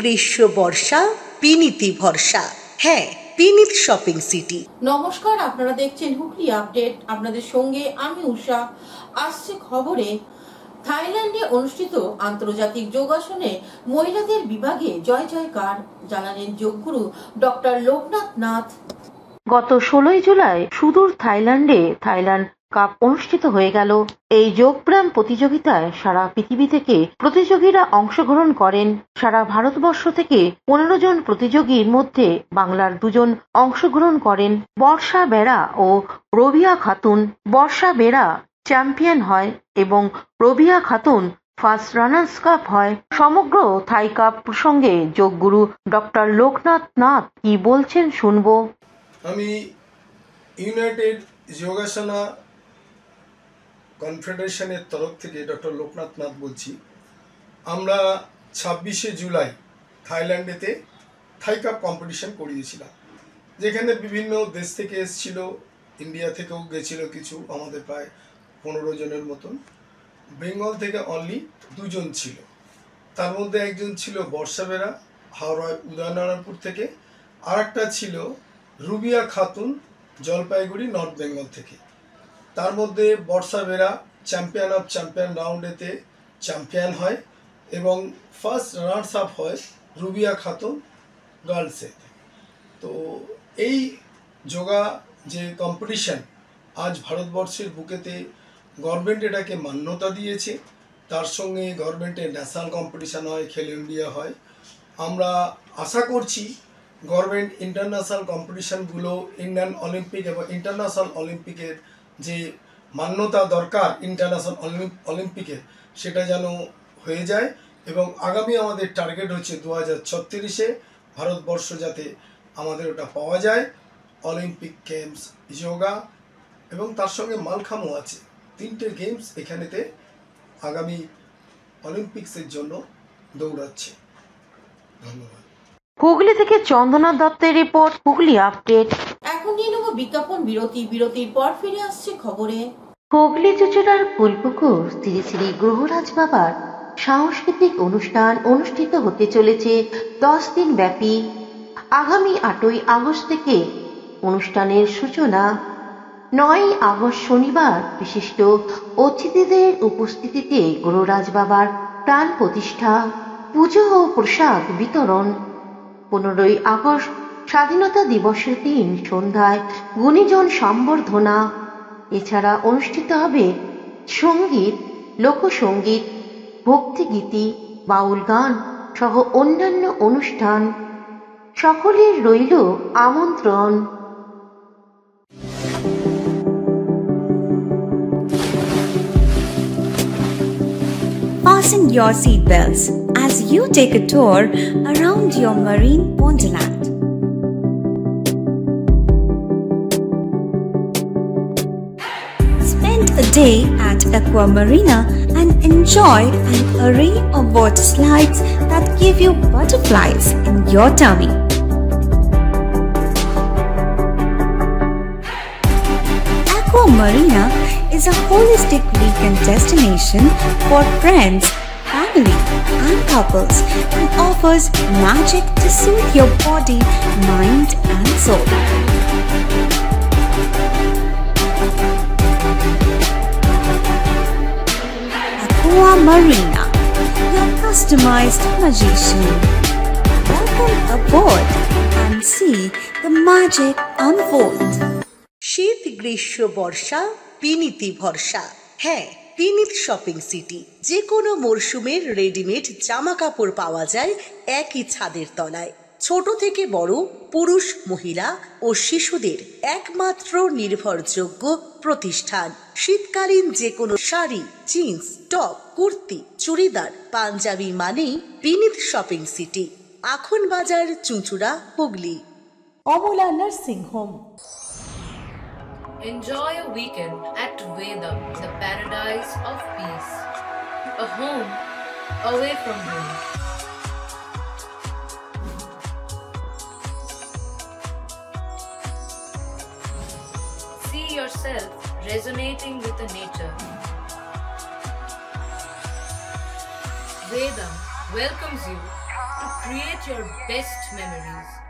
গ্রীষ্ম বর্ষা বিনীতি ভরসা। হ্যাঁ, বিনীত শপিং সিটি। নমস্কার, আপনারা দেখছেন হুগলি আপডেট। আপনাদের সঙ্গে আমি উষা। আসছে খবরে, থাইল্যান্ডে অনুষ্ঠিত আন্তর্জাতিক যোগাসনে মহিলাদের বিভাগে জয় জয়কার জানালেন যোগগুরু ডক্টর লোকনাথ নাথ। গত 16 জুলাই সুদূর থাইল্যান্ডে থাইল্যান্ড কাপ অনুষ্ঠিত হয়ে গেল। এই যোগব্যায়াম প্রতিযোগিতায় সারা পৃথিবী থেকে প্রতিযোগীরা অংশগ্রহণ করেন। সারা ভারতবর্ষ থেকে 15 জন প্রতিযোগীর মধ্যে বাংলার 2 জন অংশগ্রহণ করেন। বর্ষা বেরা ও রবিয়া খাতুন। বর্ষা বেরা চ্যাম্পিয়ন হয় এবং Rabia Khatun first runners cup হয়। সমগ্র থাই কাপ প্রসঙ্গে যোগগুরু ডক্টর লোকনাথ নাথ কি বলছেন শুনবো। আমি ইউনাইটেড যোগাসনা কনফেডারেশনের তরফ থেকে ডক্টর লোকনাথ নাথ বলছি। আমরা 26শে জুলাই থাইল্যান্ডেতে থাই কাপ কম্পিটিশন করিয়েছিলাম, যেখানে বিভিন্ন দেশ থেকে এসেছিল, ইন্ডিয়া থেকেও গেছিল কিছু, আমাদের প্রায় 15 জনের মতন। বেঙ্গল থেকে অনলি 2 জন ছিল। তার মধ্যে একজন ছিল বর্ষা বেরা হাওড়া উদয়নারায়ণপুর থেকে, আর একটা ছিল রুবিয়া খাতুন জলপাইগুড়ি নর্থ বেঙ্গল থেকে। তার মধ্যে Barsha Bera champion of champion রাউন্ডেতে চ্যাম্পিয়ন হয় এবং ফার্স্ট রানার্স আপ হয় রুবিয়া খাতুন গার্লসে। তো এই যোগা যে কম্পিটিশন আজ ভারতবর্ষের বুকেতে গভর্নমেন্ট এটাকে মান্যতা দিয়েছে। তার সঙ্গে গভর্নমেন্টের ন্যাশনাল কম্পিটিশান হয়, খেলো ইন্ডিয়া হয়। আমরা আশা করছি গভর্নমেন্ট ইন্টারন্যাশনাল কম্পিটিশানগুলো ইন্ডিয়ান অলিম্পিক এবং ইন্টারন্যাশনাল অলিম্পিকের যে মান্যতা দরকার ইন্টারন্যাশনাল অলিম্পিকের, সেটা যেন হয়ে যায়। এবং আগামী আমাদের টার্গেট হচ্ছে 2036-এ ভারতবর্ষ যাতে আমাদের ওটা পাওয়া যায়। অলিম্পিক গেমস, যোগা এবং তার সঙ্গে মালখামও আছে। 3টে গেমস এখানেতে আগামী অলিম্পিক্সের জন্য দৌড়াচ্ছে। ধন্যবাদ। হুগলি থেকে চন্দনা দত্তের রিপোর্ট, হুগলি আপডেট। এখন নিয়ে নেব বিজ্ঞাপন বিরতি। বিরতির পর ফিরে আসছে খবরে। হুগলি চুচুড়ার ফুলপুকুর শ্রী শ্রী গ্রহরাজ বাবার সাংস্কৃতিক অনুষ্ঠান অনুষ্ঠিত হতে চলেছে 10 দিন ব্যাপী। আগামী 8ই আগস্ট থেকে অনুষ্ঠানের সূচনা। 9ই আগস্ট শনিবার বিশিষ্ট অতিথিদের উপস্থিতিতে গ্রহরাজ বাবার প্রাণ প্রতিষ্ঠা, পুজো ও প্রসাদ বিতরণ। 15ই আগস্ট স্বাধীনতা দিবসের দিন সন্ধ্যায় গুণীজন সম্বর্ধনা। এছাড়া অনুষ্ঠিত হবে সঙ্গীত, লোকসঙ্গীত, ভক্তিগীতি, বাউল গান সহ অন্যান্য অনুষ্ঠান। সকলের রইল আমন্ত্রণ। Fasten your seatbelts as you take a tour around your marine wonderland. Spend a day at Aqua Marina and enjoy an array of water slides that give you butterflies in your tummy. Aqua Marina is a holistic weekend destination for friends, family, and couples and offers magic to soothe your body, mind, and soul. Aqua Marina, your customized magician. Welcome aboard and see the magic unfold. শীত গ্রীষ্ম বর্ষা বিনীতি ভরসা। হ্যাঁ, বিনীত shopping city. যে কোনো মরশুমের readymade জামা কাপড় পাওয়া যায় একই ছাদের তলায়। ছোট থেকে বড়, পুরুষ, মহিলা ও শিশুদের একমাত্র নির্ভরযোগ্য প্রতিষ্ঠান। শীতকালীন যে কোনো শাড়ি, জিন্স, টপ, কুর্তি, চুড়িদার, পাঞ্জাবি মানেই বিনীত শপিং সিটি। আখন বাজার, চুঁচুড়া, Hooghly. Amala nursing home. Enjoy a weekend at Vedam, the paradise of peace. A home away from home. See yourself resonating with the nature. Vedam welcomes you to create your best memories.